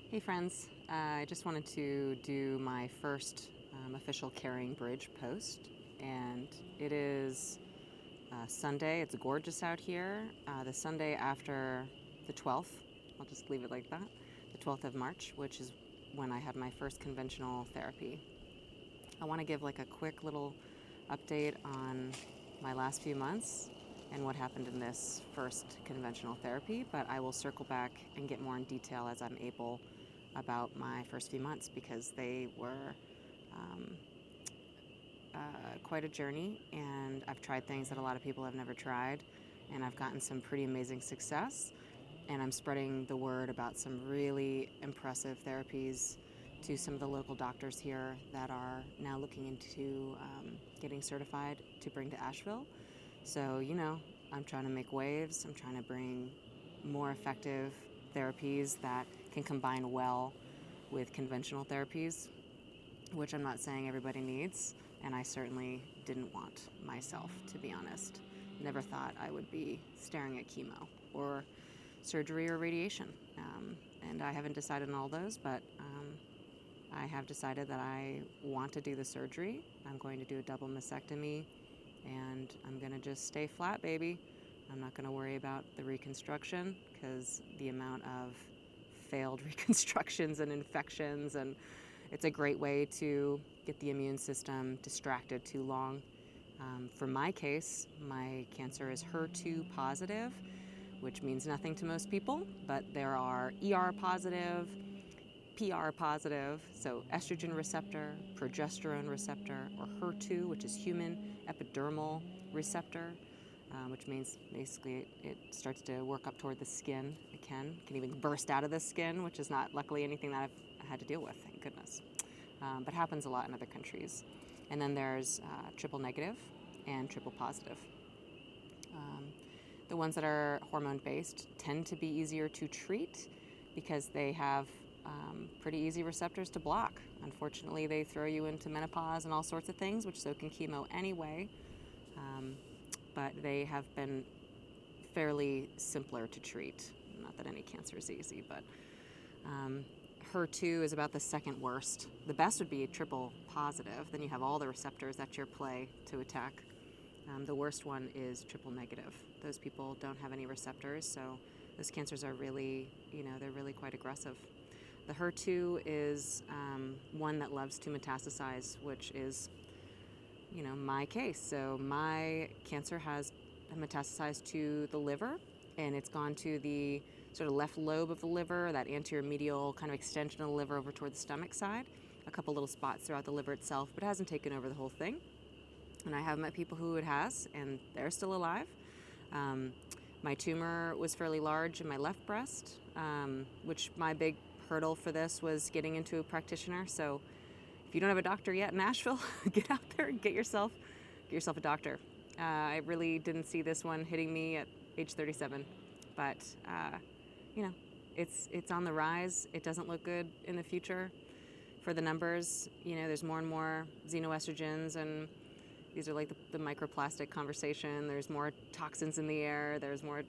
Hey friends, I just wanted to do my first official Carrying Bridge post, and it is Sunday. It's gorgeous out here. The Sunday after the 12th, I'll just leave it like that, the 12th of March, which is when I had my first conventional therapy. I want to give like a quick little update on my last few months and what happened in this first conventional therapy, but I will circle back and get more in detail as I'm able about my first few months because they were quite a journey, and I've tried things that a lot of people have never tried, and I've gotten some pretty amazing success, and I'm spreading the word about some really impressive therapies to some of the local doctors here that are now looking into getting certified to bring to Asheville. So, I'm trying to make waves. I'm trying to bring more effective therapies that can combine well with conventional therapies, which I'm not saying everybody needs, and I certainly didn't want myself, to be honest. Never thought I would be staring at chemo or surgery or radiation. And I haven't decided on all those, but I have decided that I want to do the surgery. I'm going to do a double mastectomy, and I'm going to just stay flat, baby. I'm not going to worry about the reconstruction because the amount of failed reconstructions and infections, and it's a great way to get the immune system distracted too long. For my case, my cancer is HER2 positive, which means nothing to most people, but there are ER positive, PR positive, so estrogen receptor, progesterone receptor, or HER2, which is human epidermal receptor, which means basically it starts to work up toward the skin. It can even burst out of the skin, which is not luckily anything that I've had to deal with, thank goodness. But happens a lot in other countries. And then there's triple negative and triple positive. The ones that are hormone-based tend to be easier to treat because they have pretty easy receptors to block. Unfortunately, they throw you into menopause and all sorts of things, which so can chemo anyway. But they have been fairly simpler to treat. Not that any cancer is easy, but HER2 is about the second worst. The best would be triple positive. Then you have all the receptors at your play to attack. The worst one is triple negative. Those people don't have any receptors, so those cancers are really, they're really quite aggressive. The HER2 is one that loves to metastasize, which is, my case. So my cancer has metastasized to the liver, and it's gone to the sort of left lobe of the liver, that anterior medial kind of extension of the liver over toward the stomach side, a couple little spots throughout the liver itself, but it hasn't taken over the whole thing. And I have met people who it has, and they're still alive. My tumor was fairly large in my left breast, which my big hurdle for this was getting into a practitioner. So if you don't have a doctor yet in Nashville, get out there and get yourself a doctor. I really didn't see this one hitting me at age 37, but it's on the rise. It doesn't look good in the future for the numbers. There's more and more xenoestrogens, and these are like the microplastic conversation. There's more toxins in the air. There's more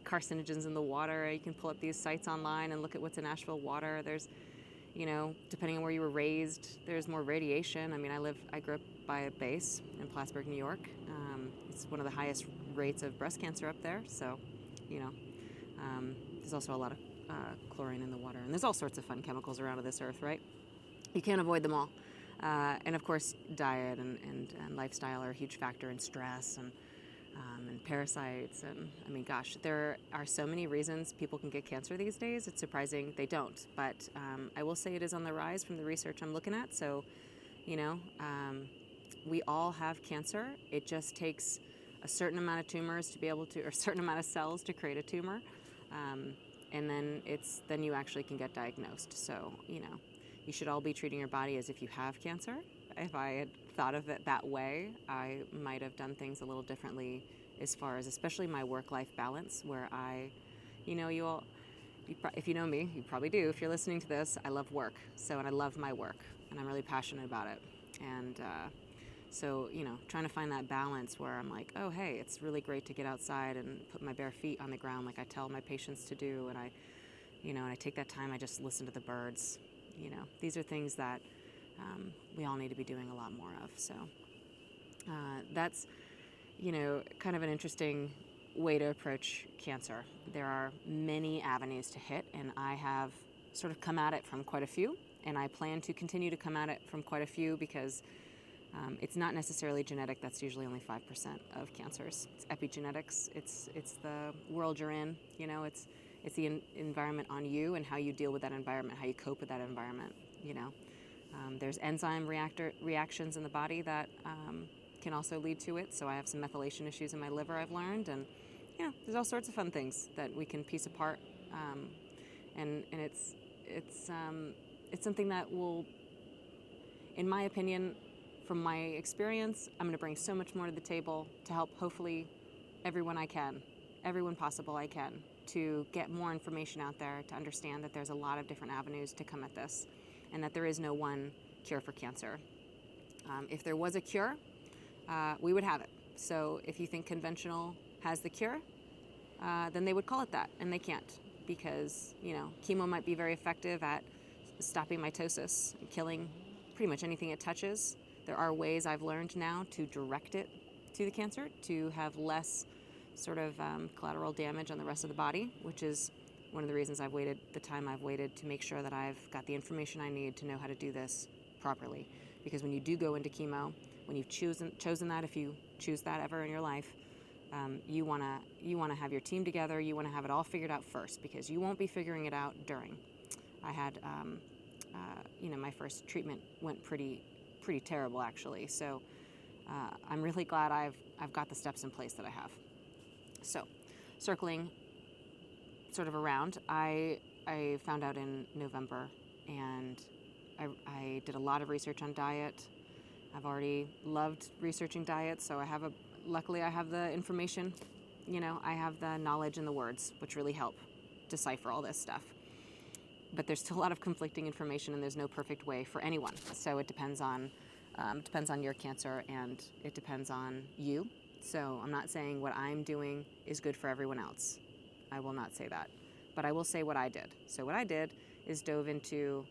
carcinogens in the water. You can pull up these sites online and look at what's in Asheville water. There's, depending on where you were raised, there's more radiation. I mean, I grew up by a base in Plattsburgh, New York. It's one of the highest rates of breast cancer up there. So, there's also a lot of chlorine in the water. And there's all sorts of fun chemicals around this earth, right? You can't avoid them all. And of course, diet and lifestyle are a huge factor, in stress and parasites. And I mean, gosh, there are so many reasons people can get cancer these days. It's surprising they don't. But I will say it is on the rise from the research I'm looking at. So, we all have cancer. It just takes a certain amount of tumors to be able to, or a certain amount of cells to create a tumor. And then you actually can get diagnosed. So, you should all be treating your body as if you have cancer. If I had thought of it that way, I might have done things a little differently as far as especially my work-life balance, where if you know me, you probably do. If you're listening to this, I love work. And I love my work, and I'm really passionate about it. And so, trying to find that balance where I'm like, oh, hey, it's really great to get outside and put my bare feet on the ground like I tell my patients to do. And I and I take that time, I just listen to the birds. These are things that we all need to be doing a lot more of. So that's, kind of an interesting way to approach cancer. There are many avenues to hit, and I have sort of come at it from quite a few, and I plan to continue to come at it from quite a few because it's not necessarily genetic. That's usually only 5% of cancers. It's epigenetics. It's the world you're in. It's the environment on you and how you deal with that environment, how you cope with that environment. There's enzyme reactions in the body that can also lead to it. So I have some methylation issues in my liver, I've learned, and there's all sorts of fun things that we can piece apart. And it's something that will, in my opinion, from my experience, I'm going to bring so much more to the table to help hopefully everyone possible I can, to get more information out there, to understand that there's a lot of different avenues to come at this, and that there is no one cure for cancer. If there was a cure, we would have it. So if you think conventional has the cure, then they would call it that, and they can't, because chemo might be very effective at stopping mitosis and killing pretty much anything it touches. There are ways I've learned now to direct it to the cancer, to have less sort of collateral damage on the rest of the body, which is one of the reasons I've waited the time I've waited to make sure that I've got the information I need to know how to do this properly. Because when you do go into chemo, when you've chosen that, if you choose that ever in your life, you wanna have your team together. You wanna have it all figured out first, because you won't be figuring it out during. I had, my first treatment went pretty terrible, actually. So I'm really glad I've got the steps in place that I have. So, circling sort of around, I found out in November, and I did a lot of research on diet. I've already loved researching diet, so luckily I have the information, I have the knowledge and the words, which really help decipher all this stuff. But there's still a lot of conflicting information, and there's no perfect way for anyone. So it depends on your cancer, and it depends on you. So I'm not saying what I'm doing is good for everyone else. I will not say that. But I will say what I did. So what I did is dove into,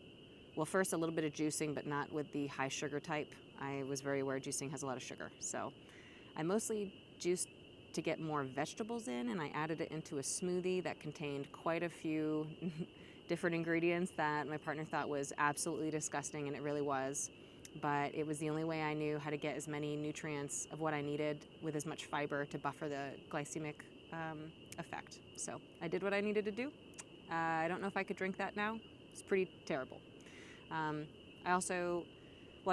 well, first a little bit of juicing, but not with the high sugar type. I was very aware juicing has a lot of sugar. So I mostly juiced to get more vegetables in, and I added it into a smoothie that contained quite a few different ingredients that my partner thought was absolutely disgusting, and it really was. But it was the only way I knew how to get as many nutrients of what I needed with as much fiber to buffer the glycemic effect. So I did what I needed to do. I don't know if I could drink that now. It's pretty terrible. I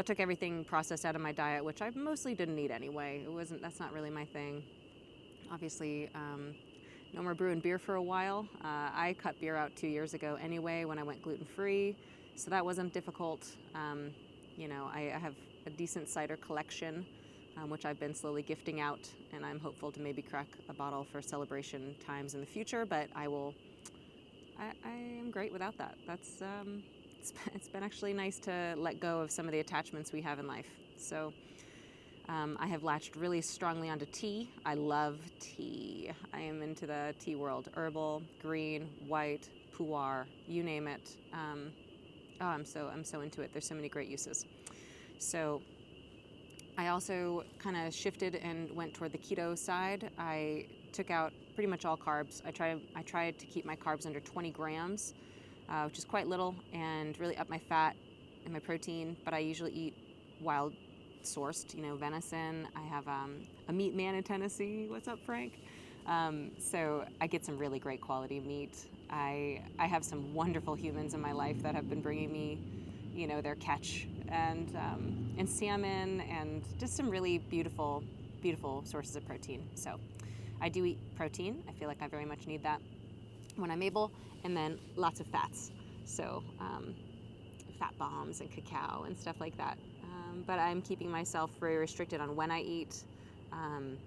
took everything processed out of my diet, which I mostly didn't eat anyway. That's not really my thing. Obviously, no more brewing beer for a while. I cut beer out 2 years ago anyway when I went gluten-free, so that wasn't difficult. I have a decent cider collection, which I've been slowly gifting out, and I'm hopeful to maybe crack a bottle for celebration times in the future, but I am great without that. That's it's been actually nice to let go of some of the attachments we have in life. So I have latched really strongly onto tea. I love tea. I am into the tea world. Herbal, green, white, pu'er, you name it. I'm so into it. There's so many great uses. So I also kind of shifted and went toward the keto side. I took out pretty much all carbs. I tried to keep my carbs under 20 grams, which is quite little, and really up my fat and my protein. But I usually eat wild sourced, venison. I have a meat man in Tennessee. What's up, Frank? So I get some really great quality meat. I have some wonderful humans in my life that have been bringing me, their catch and salmon and just some really beautiful sources of protein. So I do eat protein. I feel like I very much need that when I'm able, and then lots of fats. So fat bombs and cacao and stuff like that. But I'm keeping myself very restricted on when I eat,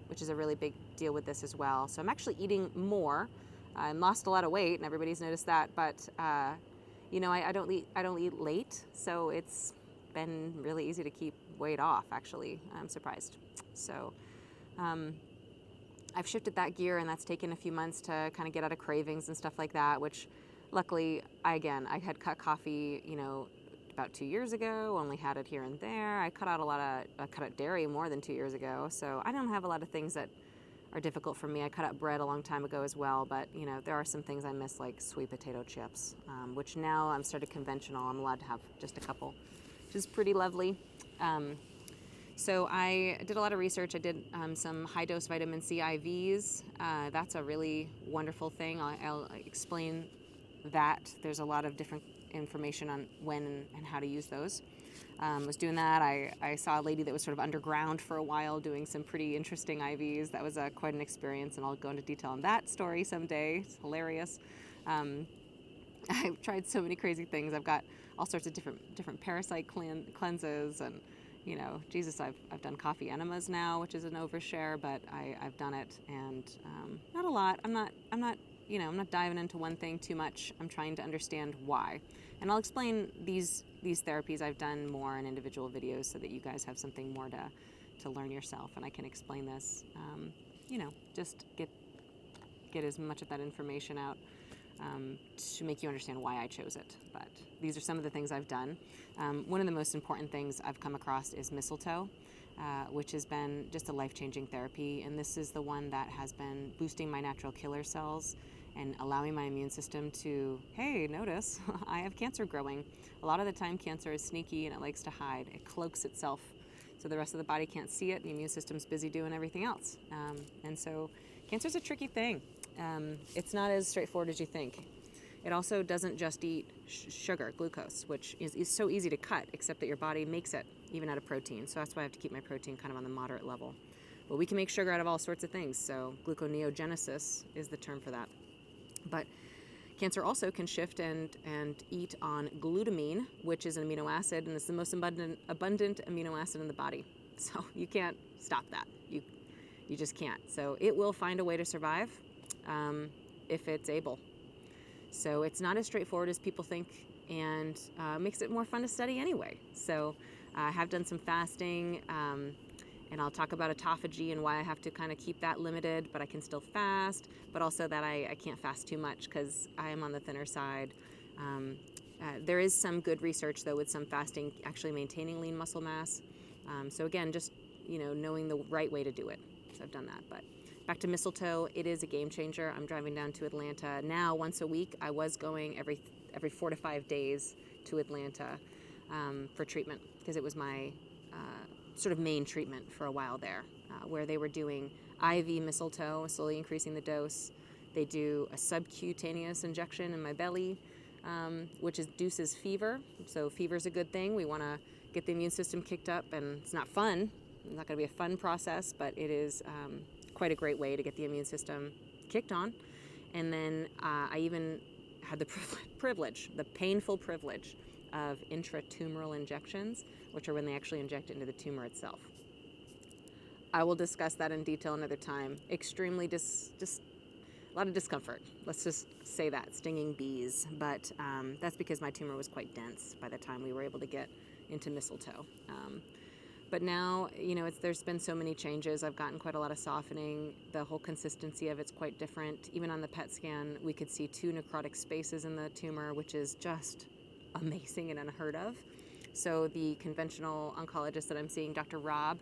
which is a really big deal with this as well. So I'm actually eating more. I lost a lot of weight, and everybody's noticed that. But I don't eat late, so it's been really easy to keep weight off. Actually, I'm surprised. So I've shifted that gear, and that's taken a few months to kind of get out of cravings and stuff like that, which luckily, I had cut coffee, about 2 years ago, only had it here and there. I cut out dairy more than 2 years ago. So I don't have a lot of things that are difficult for me. I cut out bread a long time ago as well, but there are some things I miss, like sweet potato chips, which now I'm started conventional. I'm allowed to have just a couple, which is pretty lovely. So I did a lot of research. I did some high-dose vitamin C IVs. That's a really wonderful thing. I'll explain that. There's a lot of different information on when and how to use those. Was doing that. I saw a lady that was sort of underground for a while doing some pretty interesting IVs. That was quite an experience, and I'll go into detail on that story someday. It's hilarious. I've tried so many crazy things. I've got all sorts of different parasite cleanses, and Jesus, I've done coffee enemas now, which is an overshare, but I've done it, and not a lot. I'm not diving into one thing too much. I'm trying to understand why, and I'll explain these therapies I've done more in individual videos so that you guys have something more to learn yourself, and I can explain this. Just get as much of that information out to make you understand why I chose it. But these are some of the things I've done. One of the most important things I've come across is mistletoe, which has been just a life-changing therapy. And this is the one that has been boosting my natural killer cells and allowing my immune system to, hey, notice, I have cancer growing. A lot of the time, cancer is sneaky and it likes to hide. It cloaks itself so the rest of the body can't see it. The immune system's busy doing everything else. And so cancer's a tricky thing. It's not as straightforward as you think. It also doesn't just eat sugar, glucose, which is so easy to cut, except that your body makes it, even out of protein. So that's why I have to keep my protein kind of on the moderate level. But we can make sugar out of all sorts of things. So gluconeogenesis is the term for that. But cancer also can shift and eat on glutamine, which is an amino acid, and it's the most abundant amino acid in the body. So you can't stop that. You just can't. So it will find a way to survive if it's able. So it's not as straightforward as people think, and makes it more fun to study anyway. So I have done some fasting, and I'll talk about autophagy and why I have to kind of keep that limited, but I can still fast, but also that I can't fast too much because I am on the thinner side. There is some good research, though, with some fasting actually maintaining lean muscle mass. So again, just knowing the right way to do it. So I've done that. But back to mistletoe, it is a game changer. I'm driving down to Atlanta now once a week. I was going every 4 to 5 days to Atlanta for treatment because it was my sort of main treatment for a while there, where they were doing IV mistletoe, slowly increasing the dose. They do a subcutaneous injection in my belly, which induces fever. So fever's a good thing. We want to get the immune system kicked up, and it's not fun. It's not going to be a fun process, but it is quite a great way to get the immune system kicked on. And then I even had the the painful privilege of intratumoral injections, which are when they actually inject into the tumor itself. I will discuss that in detail another time. Extremely just a lot of discomfort. Let's just say that, stinging bees. But that's because my tumor was quite dense by the time we were able to get into mistletoe. But now, there's been so many changes. I've gotten quite a lot of softening. The whole consistency of it's quite different. Even on the PET scan, we could see 2 necrotic spaces in the tumor, which is just amazing and unheard of. So the conventional oncologist that I'm seeing, Dr. Rob,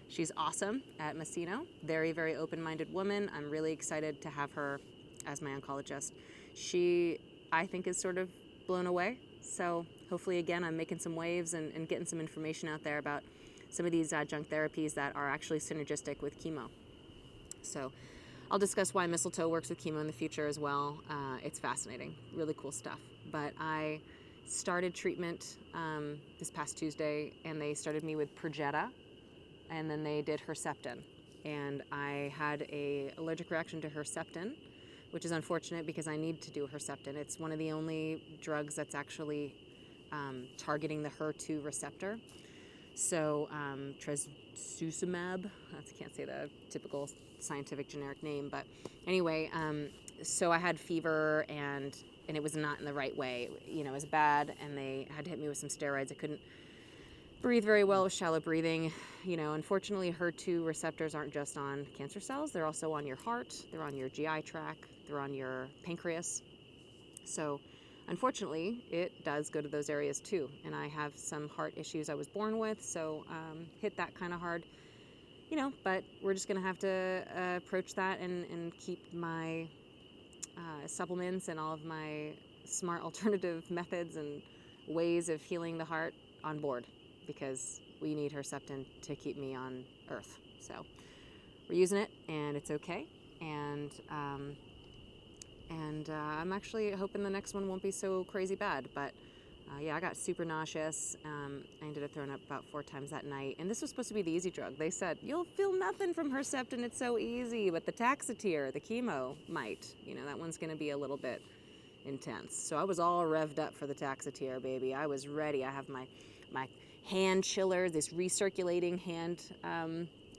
she's awesome at Messino. Very, very open-minded woman. I'm really excited to have her as my oncologist. She, I think, is sort of blown away. So hopefully, again, I'm making some waves and getting some information out there about some of these adjunct therapies that are actually synergistic with chemo. So I'll discuss why mistletoe works with chemo in the future as well. It's fascinating, really cool stuff. But I started treatment this past Tuesday, and they started me with Perjeta, and then they did Herceptin. And I had an allergic reaction to Herceptin, which is unfortunate because I need to do Herceptin. It's one of the only drugs that's actually targeting the HER2 receptor. So trastuzumab, I can't say the typical scientific generic name, but anyway, so I had fever and it was not in the right way. It was bad, and they had to hit me with some steroids. I couldn't breathe very well with shallow breathing. Unfortunately, HER2 receptors aren't just on cancer cells. They're also on your heart. They're on your GI tract. They're on your pancreas. So unfortunately, it does go to those areas too. And I have some heart issues I was born with, so hit that kind of hard, but we're just going to have to approach that and keep my supplements and all of my smart alternative methods and ways of healing the heart on board, because we need Herceptin to keep me on Earth. So we're using it, and it's okay. And I'm actually hoping the next one won't be so crazy bad. But I got super nauseous. I ended up throwing up about 4 times that night. And this was supposed to be the easy drug. They said, you'll feel nothing from Herceptin. It's so easy. But the Taxotere, the chemo, might. That one's going to be a little bit intense. So I was all revved up for the Taxotere, baby. I was ready. I have my hand chiller, this recirculating hand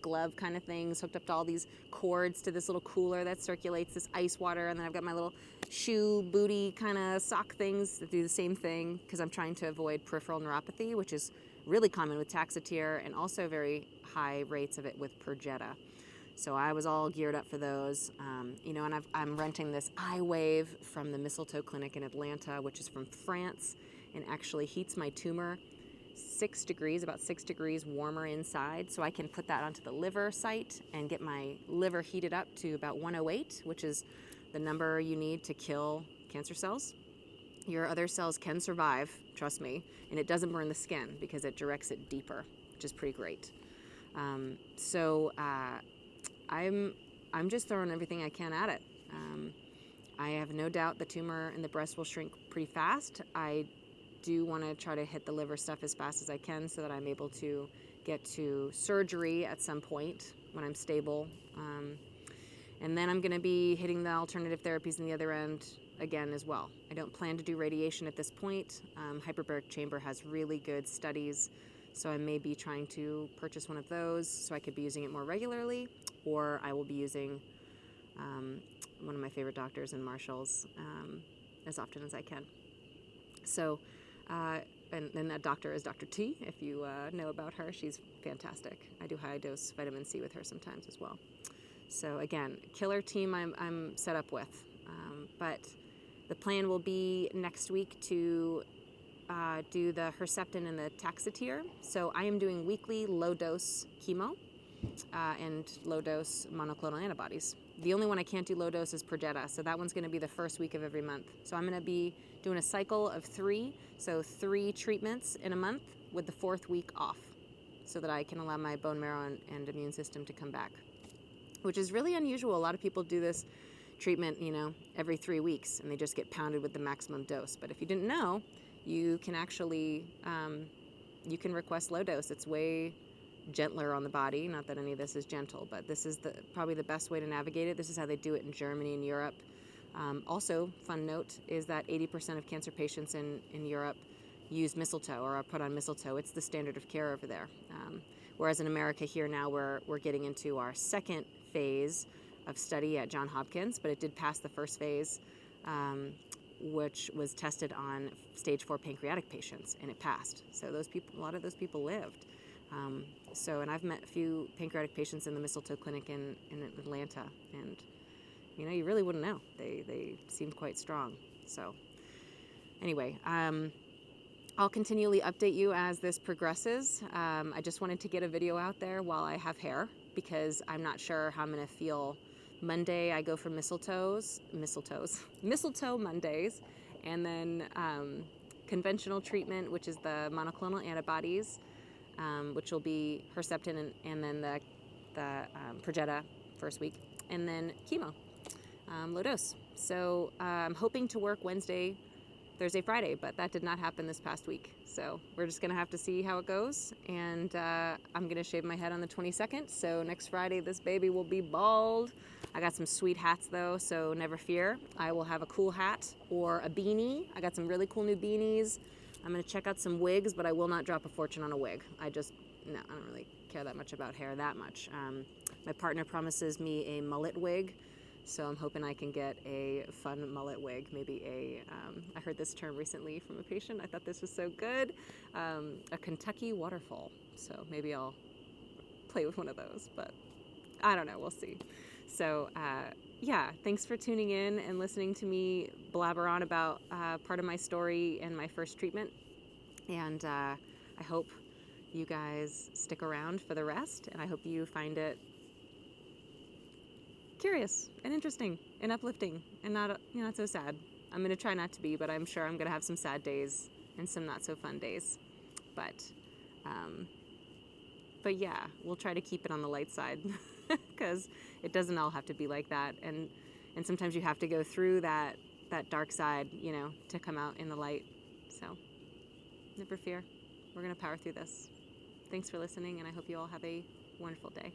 glove kind of things, hooked up to all these cords to this little cooler that circulates this ice water, and then I've got my little shoe booty kind of sock things that do the same thing, because I'm trying to avoid peripheral neuropathy, which is really common with Taxotere, and also very high rates of it with Perjeta. So I was all geared up for those, and I'm renting this iWave from the Mistletoe Clinic in Atlanta, which is from France, and actually heats my tumor 6 degrees, about 6 degrees warmer inside, so I can put that onto the liver site and get my liver heated up to about 108, which is the number you need to kill cancer cells. Your other cells can survive, trust me, and it doesn't burn the skin because it directs it deeper, which is pretty great. I'm just throwing everything I can at it. I have no doubt the tumor in the breast will shrink pretty fast. I do want to try to hit the liver stuff as fast as I can so that I'm able to get to surgery at some point when I'm stable. And then I'm going to be hitting the alternative therapies in the other end again as well. I don't plan to do radiation at this point. Hyperbaric chamber has really good studies, so I may be trying to purchase one of those so I could be using it more regularly, or I will be using one of my favorite doctors in Marshall's as often as I can. So, and that doctor is Dr. T, if you know about her. She's fantastic. I do high dose vitamin C with her sometimes as well. So again, killer team I'm set up with. But the plan will be next week to do the Herceptin and the Taxotere. So I am doing weekly low-dose chemo and low-dose monoclonal antibodies. The only one I can't do low-dose is Perjeta, so that one's going to be the first week of every month. So I'm going to be doing a cycle of 3, so 3 treatments in a month with the 4th week off, so that I can allow my bone marrow and immune system to come back, which is really unusual. A lot of people do this treatment, every 3 weeks, and they just get pounded with the maximum dose. But if you didn't know, you can actually, you can request low dose. It's way gentler on the body. Not that any of this is gentle, but this is probably the best way to navigate it. This is how they do it in Germany and Europe. Also, fun note is that 80% of cancer patients in Europe use mistletoe or are put on mistletoe. It's the standard of care over there. Whereas in America here now we're getting into our 2nd phase of study at Johns Hopkins, but it did pass the 1st phase, which was tested on stage 4 pancreatic patients, and it passed. So a lot of those people lived. And I've met a few pancreatic patients in the Mistletoe Clinic in Atlanta, and you really wouldn't know. They seemed quite strong. So anyway, I'll continually update you as this progresses. I just wanted to get a video out there while I have hair, because I'm not sure how I'm going to feel. Monday I go for mistletoe Mondays, and then conventional treatment, which is the monoclonal antibodies, which will be Herceptin and then the Perjeta first week, and then chemo, low dose. So I'm hoping to work Wednesday, Thursday, Friday, but that did not happen this past week. So we're just going to have to see how it goes, and I'm going to shave my head on the 22nd, so next Friday this baby will be bald. I got some sweet hats though, so never fear. I will have a cool hat or a beanie. I got some really cool new beanies. I'm going to check out some wigs, but I will not drop a fortune on a wig. I don't really care that much about hair that much. My partner promises me a mullet wig, so I'm hoping I can get a fun mullet wig, maybe I heard this term recently from a patient. I thought this was so good, a Kentucky waterfall. So maybe I'll play with one of those, but I don't know, we'll see. So yeah, thanks for tuning in and listening to me blabber on about part of my story and my first treatment. And I hope you guys stick around for the rest, and I hope you find it curious and interesting and uplifting and not so sad. I'm going to try not to be, but I'm sure I'm going to have some sad days and some not so fun days. But yeah, we'll try to keep it on the light side because it doesn't all have to be like that. And sometimes you have to go through that dark side, to come out in the light. So never fear. We're going to power through this. Thanks for listening, and I hope you all have a wonderful day.